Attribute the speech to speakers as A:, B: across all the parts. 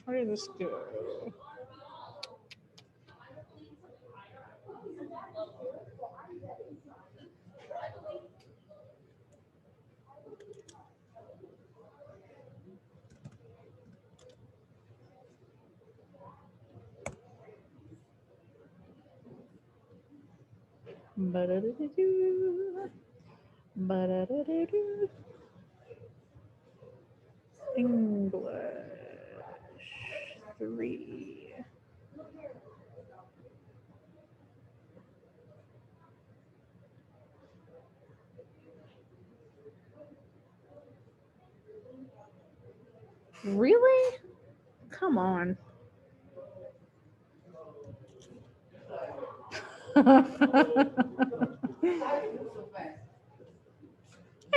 A: Where did this go? Ba-da-da-da-doo. Ba-da-da-da-doo. English 3. Really? Come on. Hi,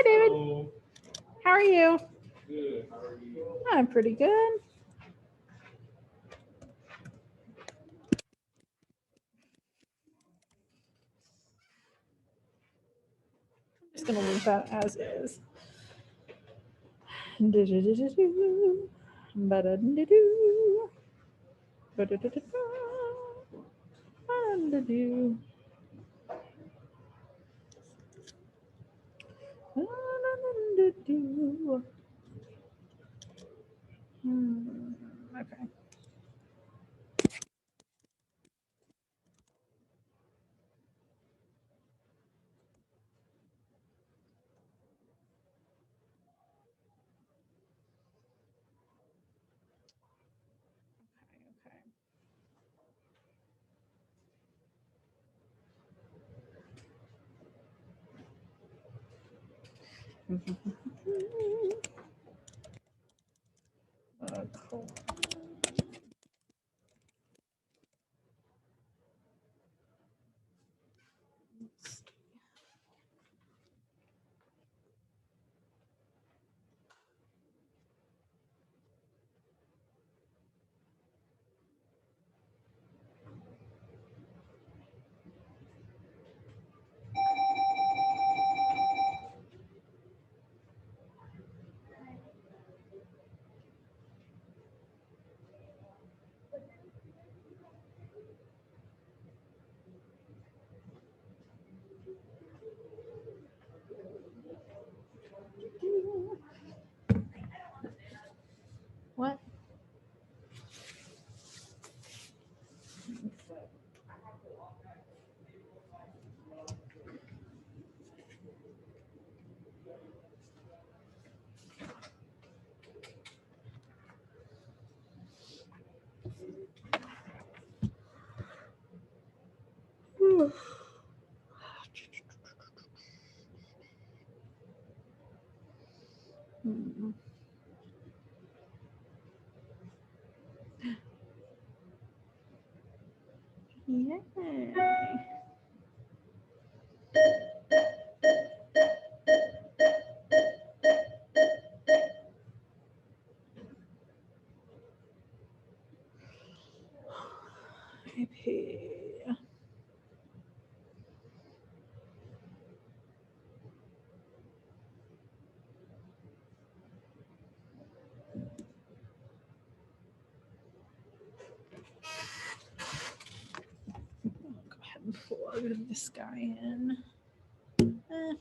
A: David. How are you?
B: Good. How are you?
A: I'm pretty good. I'm just gonna leave that as is. Do-do-do-do-do. Ba-da-do-do. Ba-da-da-da-da. Ba-da-do. Ba-da-do-do. Okay. Okay. Okay. Cool. What? Hmm. Yay. AP. Go ahead and plug this guy in. Eh.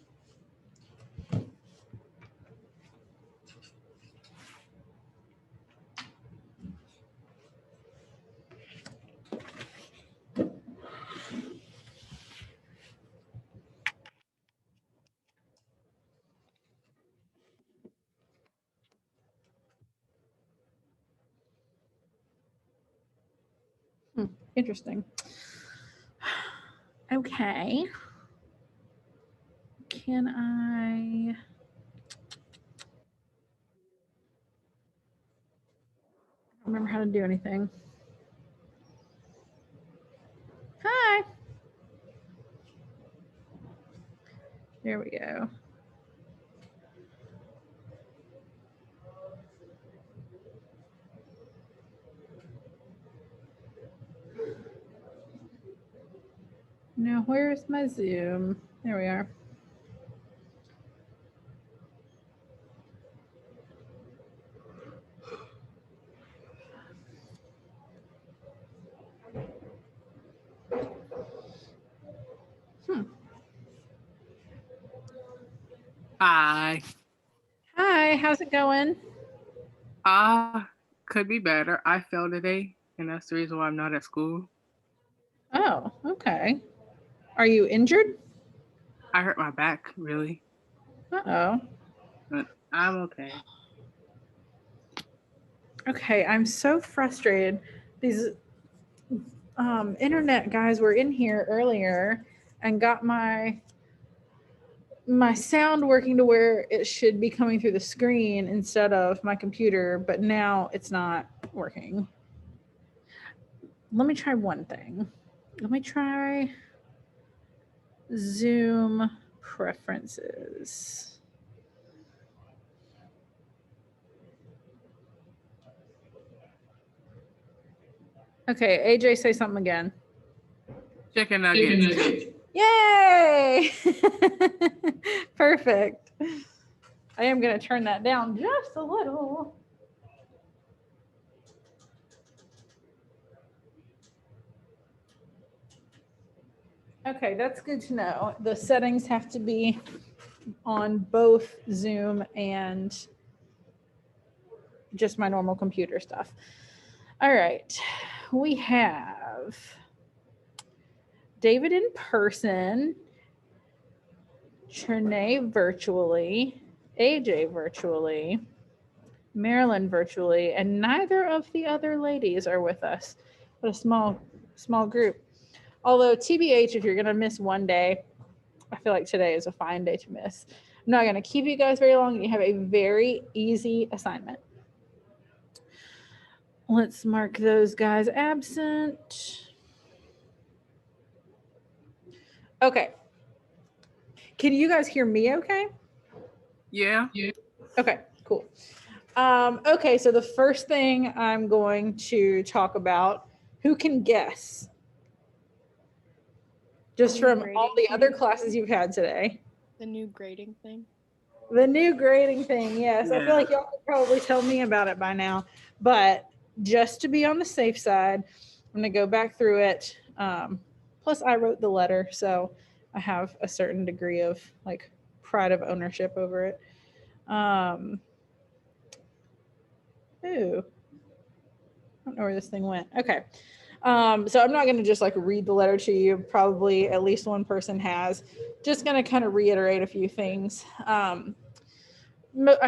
A: Interesting. Okay. Can I? I don't remember how to do anything. Hi. There we go. Now, where's my Zoom? There we are.
C: Hi.
A: Hi, how's it going?
C: Could be better. I fell today, and that's the reason why I'm not at school.
A: Oh, okay. Are you injured?
C: I hurt my back, really,
A: Uh-oh.
C: but I'm okay.
A: Okay, I'm so frustrated. These internet guys were in here earlier and got my sound working to where it should be coming through the screen instead of my computer, but now it's not working. Let me try one thing. Let me try Zoom preferences. Okay, AJ, say something again.
C: Chicken nuggets.
A: Yay! Perfect. I am going to turn that down just a little. Okay, that's good to know. The settings have to be on both Zoom and just my normal computer stuff. All right, we have David in person, Chernay virtually, AJ virtually, Marilyn virtually, and neither of the other ladies are with us. What a small group. Although TBH, if you're gonna miss one day, I feel like today is a fine day to miss. I'm not gonna keep you guys very long. You have a very easy assignment. Let's mark those guys absent. Okay. Can you guys hear me okay?
C: Yeah.
A: Okay, cool. Okay, so the first thing I'm going to talk about, who can guess? Just from all the other classes you've had today.
D: The new grading thing.
A: The new grading thing, yes. I feel like y'all could probably tell me about it by now. But just to be on the safe side, I'm going to go back through it. Plus, I wrote the letter, so I have a certain degree of like pride of ownership over it. Ooh. I don't know where this thing went. Okay. So I'm not going to just like read the letter to you. Probably at least one person has. Just going to kind of reiterate a few things. I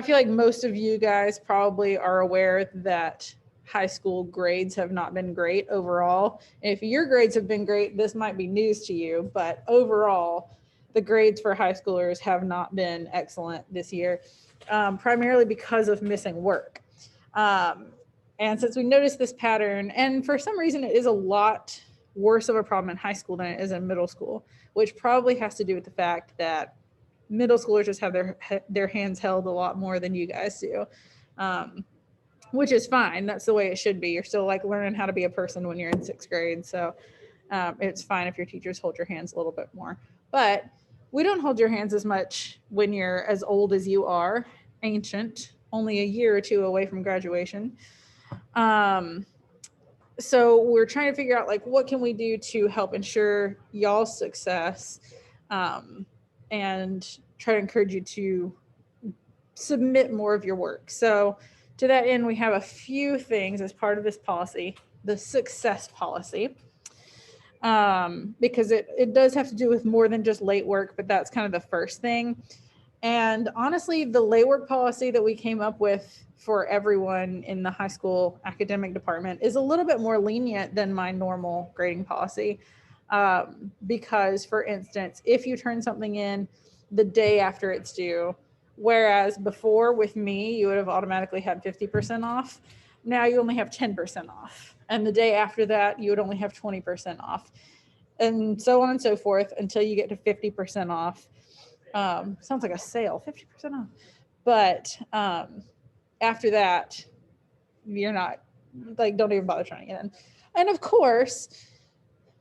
A: feel like most of you guys probably are aware that high school grades have not been great overall. And if your grades have been great, this might be news to you. But overall, the grades for high schoolers have not been excellent this year, primarily because of missing work. And since we noticed this pattern, and for some reason it is a lot worse of a problem in high school than it is in middle school, which probably has to do with the fact that middle schoolers just have their hands held a lot more than you guys do, which is fine. That's the way it should be. You're still like learning how to be a person when you're in 6th grade. So it's fine if your teachers hold your hands a little bit more. But we don't hold your hands as much when you're as old as you are, ancient, only a year or two away from graduation. So we're trying to figure out like what can we do to help ensure y'all's success, and try to encourage you to submit more of your work. So to that end, we have a few things as part of this policy, the success policy, because it does have to do with more than just late work, but that's kind of the first thing. And honestly, the late work policy that we came up with for everyone in the high school academic department is a little bit more lenient than my normal grading policy. Because, for instance, if you turn something in the day after it's due, whereas before with me, you would have automatically had 50% off, now you only have 10% off. And the day after that, you would only have 20% off. And so on and so forth until you get to 50% off. Sounds like a sale, 50% off. But after that, you're not like, don't even bother trying it in. And of course,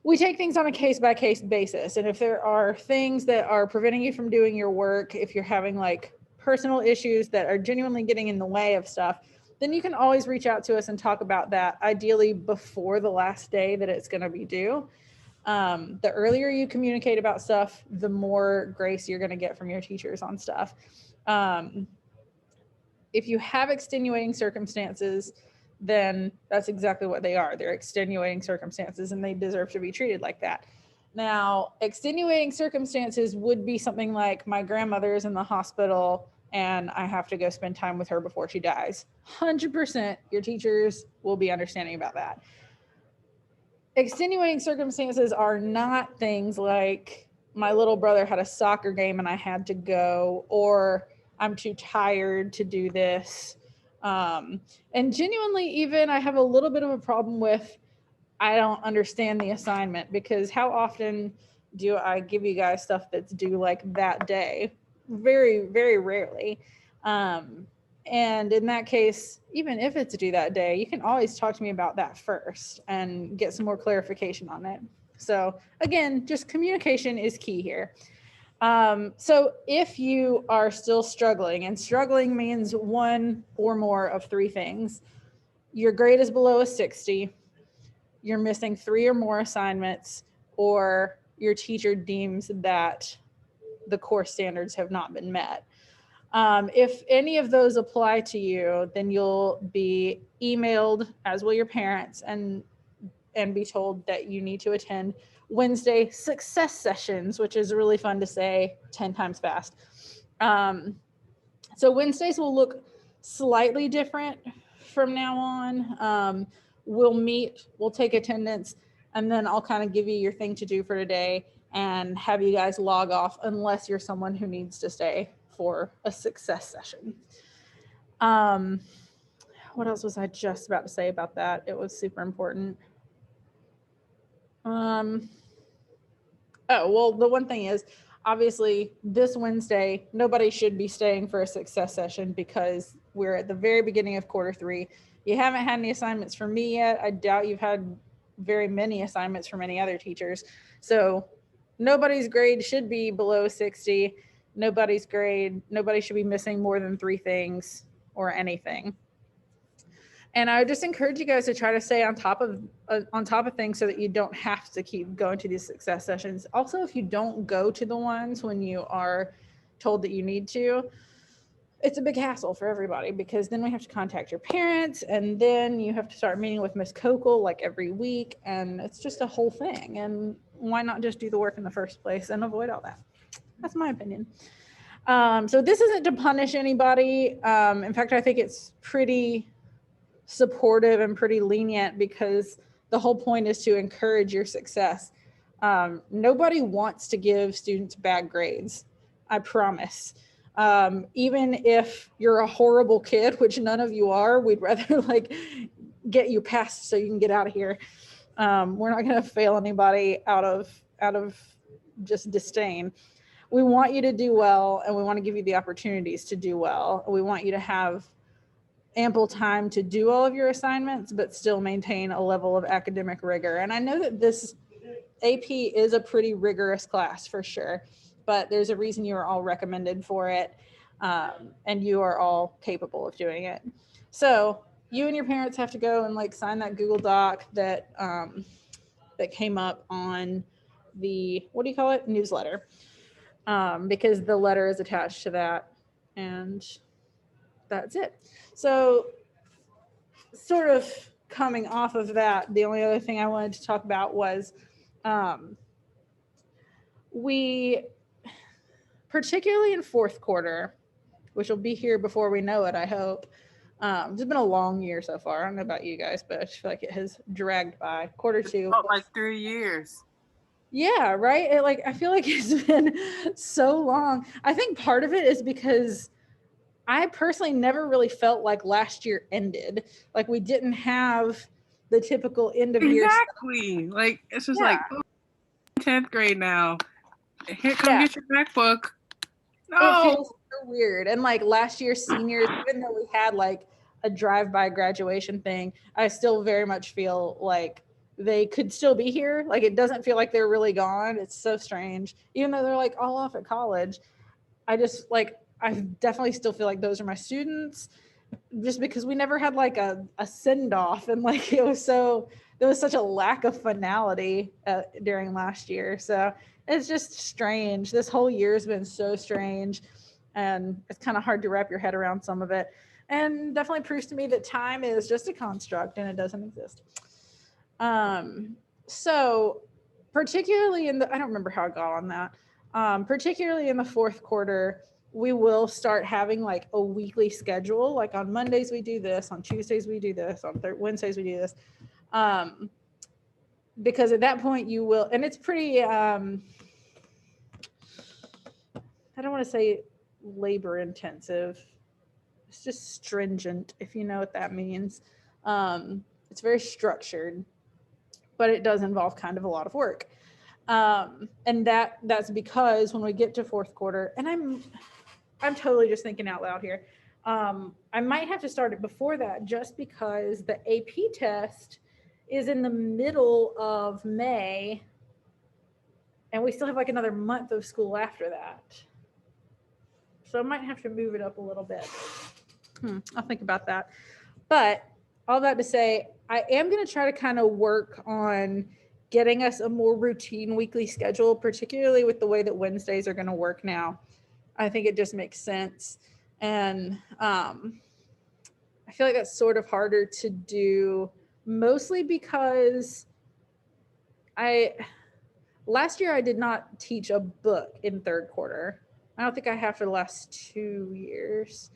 A: we take things on a case-by-case basis. And if there are things that are preventing you from doing your work, if you're having like personal issues that are genuinely getting in the way of stuff, then you can always reach out to us and talk about that, ideally before the last day that it's going to be due. The earlier you communicate about stuff, the more grace you're going to get from your teachers on stuff. If you have extenuating circumstances, then that's exactly what they are. They're extenuating circumstances and they deserve to be treated like that. Now, extenuating circumstances would be something like my grandmother is in the hospital and I have to go spend time with her before she dies. 100% your teachers will be understanding about that. Extenuating circumstances are not things like my little brother had a soccer game and I had to go, or I'm too tired to do this. And genuinely, even I have a little bit of a problem with, I don't understand the assignment, because how often do I give you guys stuff that's due like that day? Very, very rarely. And in that case, even if it's due that day, you can always talk to me about that first and get some more clarification on it. So again, just communication is key here. So if you are still struggling, and struggling means one or more of three things: your grade is below a 60, you're missing 3 or more assignments, or your teacher deems that the course standards have not been met. If any of those apply to you, then you'll be emailed, as will your parents, and be told that you need to attend Wednesday success sessions, which is really fun to say 10 times fast. So Wednesdays will look slightly different from now on. We'll meet, we'll take attendance, and then I'll kind of give you your thing to do for today and have you guys log off unless you're someone who needs to stay for a success session. What else was I just about to say about that? It was super important. Oh, well, the one thing is, obviously, this Wednesday, nobody should be staying for a success session because we're at the very beginning of quarter 3. You haven't had any assignments from me yet. I doubt you've had very many assignments from any other teachers. So nobody's grade should be below 60. Nobody should be missing more than 3 things or anything. And I would just encourage you guys to try to stay on top of things so that you don't have to keep going to these success sessions. Also, if you don't go to the ones when you are told that you need to, it's a big hassle for everybody, because then we have to contact your parents, and then you have to start meeting with Miss Kokel like every week, and it's just a whole thing. And why not just do the work in the first place and avoid all that? That's my opinion. So this isn't to punish anybody. In fact, I think it's pretty supportive and pretty lenient, because the whole point is to encourage your success. Nobody wants to give students bad grades, I promise. Even if you're a horrible kid, which none of you are, we'd rather like get you passed so you can get out of here. We're not going to fail anybody out of just disdain. We want you to do well, and we want to give you the opportunities to do well. We want you to have ample time to do all of your assignments, but still maintain a level of academic rigor. And I know that this AP is a pretty rigorous class for sure, but there's a reason you are all recommended for it, and you are all capable of doing it. So you and your parents have to go and like sign that Google Doc that that came up on the, what do you call it, newsletter, because the letter is attached to that, and that's it. So sort of coming off of that, the only other thing I wanted to talk about was we, particularly in 4th quarter, which will be here before we know it, I hope. It's been a long year so far. I don't know about you guys, but I just feel like it has dragged by. Quarter 2.
C: Felt like 3 years.
A: Yeah, right? I feel like it's been so long. I think part of it is because I personally never really felt like last year ended. Like we didn't have the typical end of year stuff.
C: Exactly. Like it's just like 10th grade now. Here, come get your MacBook.
A: It feels so weird. And like last year's seniors, even though we had like a drive-by graduation thing, I still very much feel like they could still be here. Like it doesn't feel like they're really gone. It's so strange. Even though they're like all off at college, I just like, I definitely still feel like those are my students, just because we never had like a send off, and like there was such a lack of finality during last year. So it's just strange. This whole year has been so strange, and it's kind of hard to wrap your head around some of it, and definitely proves to me that time is just a construct and it doesn't exist. So particularly I don't remember how I got on that. Particularly in the fourth quarter, we will start having like a weekly schedule. Like on Mondays we do this, on Tuesdays we do this, on Wednesdays we do this. Because at that point you will, and it's pretty, I don't want to say labor intensive. It's just stringent, if you know what that means. It's very structured, but it does involve kind of a lot of work. And that's because when we get to fourth quarter, and I'm totally just thinking out loud here. I might have to start it before that, just because the AP test is in the middle of May, and we still have like another month of school after that. So I might have to move it up a little bit. I'll think about that. But all that to say, I am going to try to kind of work on getting us a more routine weekly schedule, particularly with the way that Wednesdays are going to work now. I think it just makes sense. And I feel like that's sort of harder to do, mostly because last year I did not teach a book in third quarter. I don't think I have for the last 2 years.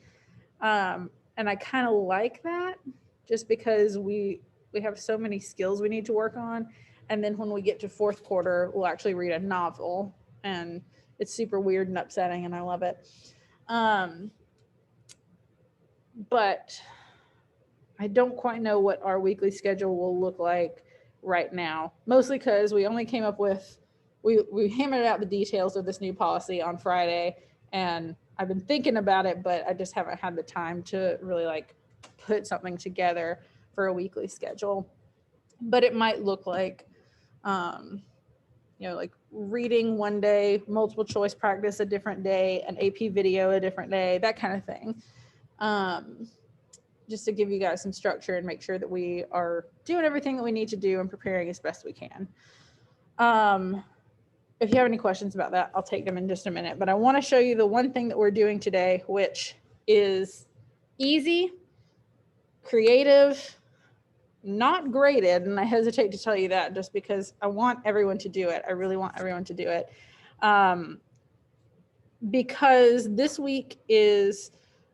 A: And I kind of like that, just because we have so many skills we need to work on. And then when we get to fourth quarter, we'll actually read a novel, and it's super weird and upsetting, and I love it. But I don't quite know what our weekly schedule will look like right now, mostly because we only came up with, we hammered out the details of this new policy on Friday, and I've been thinking about it, but I just haven't had the time to really like put something together for a weekly schedule. But it might look like, like reading one day, multiple choice practice a different day, an AP video a different day, that kind of thing. Just to give you guys some structure and make sure that we are doing everything that we need to do and preparing as best we can. If you have any questions about that, I'll take them in just a minute. But I want to show you the one thing that we're doing today, which is easy, creative, not graded. And I hesitate to tell you that just because I want everyone to do it. I really want everyone to do it. Because this week is,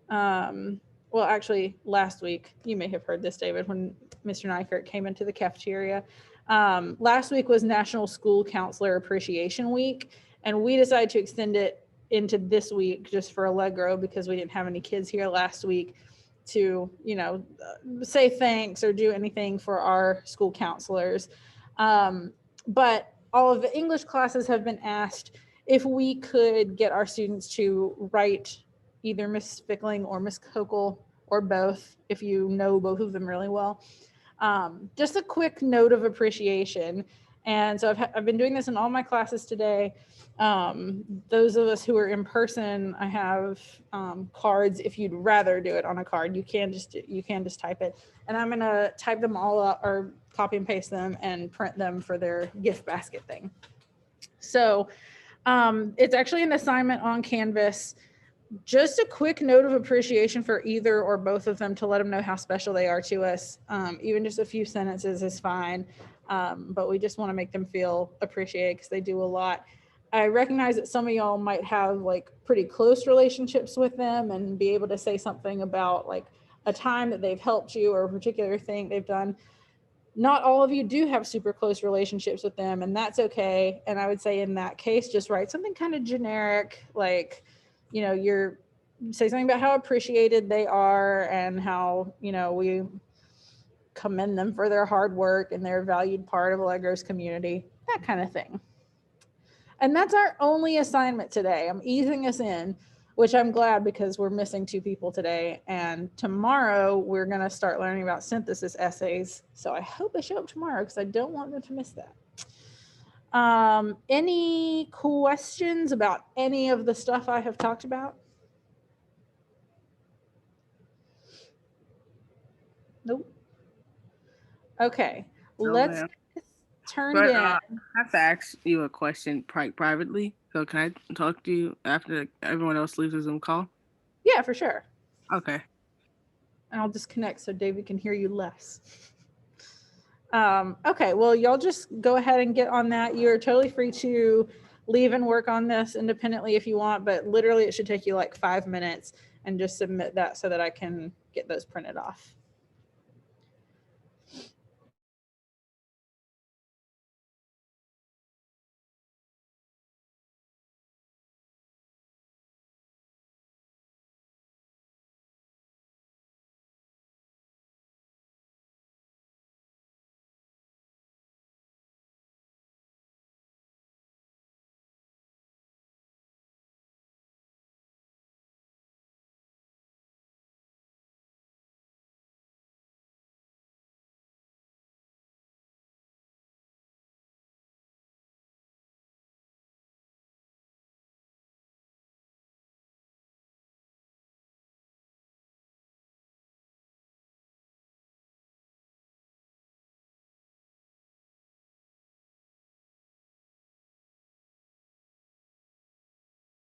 A: well, actually last week, you may have heard this, David, when Mr. Nykert came into the cafeteria. Last week was National School Counselor Appreciation Week, and we decided to extend it into this week just for Allegro because we didn't have any kids here last week to, say thanks or do anything for our school counselors. But all of the English classes have been asked if we could get our students to write either Miss Fickling or Miss Kokel or both, if you know both of them really well. Just a quick note of appreciation. And so I've been doing this in all my classes today. Those of us who are in person, I have cards. If you'd rather do it on a card, you can just type it. And I'm gonna type them all up or copy and paste them and print them for their gift basket thing. So it's actually an assignment on Canvas. Just a quick note of appreciation for either or both of them to let them know how special they are to us. Even just a few sentences is fine. But we just want to make them feel appreciated because they do a lot. I recognize that some of y'all might have like pretty close relationships with them and be able to say something about like a time that they've helped you or a particular thing they've done. Not all of you do have super close relationships with them, and that's okay. And I would say in that case, just write something kind of generic, like, say something about how appreciated they are and how, we commend them for their hard work and they're a valued part of Allegro's community, that kind of thing. And that's our only assignment today. I'm easing us in which I'm glad because we're missing 2 people today. And tomorrow we're going to start learning about synthesis essays. So I hope they show up tomorrow because I don't want them to miss that. Any questions about any of the stuff I have talked about? Nope. Okay,
C: No,
A: let's
C: ma'am.
A: get this turned
C: But
A: in.
C: I have to ask you a question privately. So can I talk to you after everyone else leaves the Zoom call?
A: Yeah, for sure.
C: Okay.
A: And I'll disconnect so David can hear you less. Okay, well, y'all just go ahead and get on that. You're totally free to leave and work on this independently if you want, but literally it should take you like 5 minutes, and just submit that so that I can get those printed off.